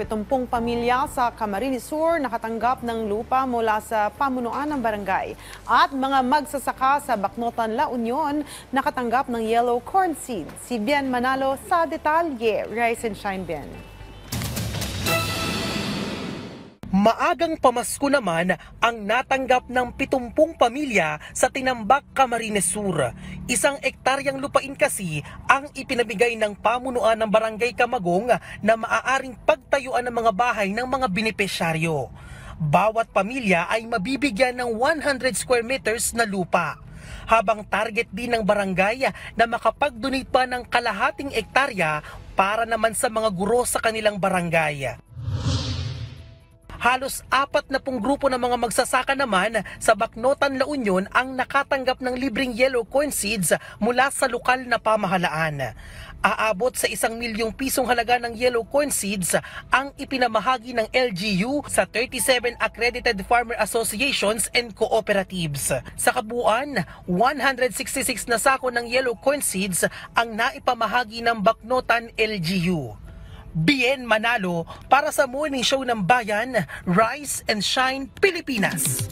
70 pamilya sa Camarines Sur nakatanggap ng lupa mula sa pamunuan ng barangay. At mga magsasaka sa Bacnotan, La Union nakatanggap ng yellow corn seed. Si Bien Manalo sa detalye. Rise and shine, Bien. Maagang pamasko naman ang natanggap ng 70 pamilya sa Tinambak, Camarines Sur. 1 ektaryang lupain kasi ang ipinamigay ng pamunuan ng Barangay Camagong na maaaring pagtayuan ng mga bahay ng mga benepisyaryo. Bawat pamilya ay mabibigyan ng 100 square meters na lupa. Habang target din ng barangay na makapag-donate pa ng kalahating ektarya para naman sa mga guro sa kanilang barangay. Halos 40 grupo ng mga magsasaka naman sa Bacnotan, La Union ang nakatanggap ng libreng yellow corn seeds mula sa lokal na pamahalaan. Aabot sa 1 milyong pisong halaga ng yellow corn seeds ang ipinamahagi ng LGU sa 37 accredited farmer associations and cooperatives. Sa kabuuan, 166 na sako ng yellow corn seeds ang naipamahagi ng Bacnotan LGU. Bien Manalo para sa Morning Show ng Bayan, Rise and Shine, Pilipinas.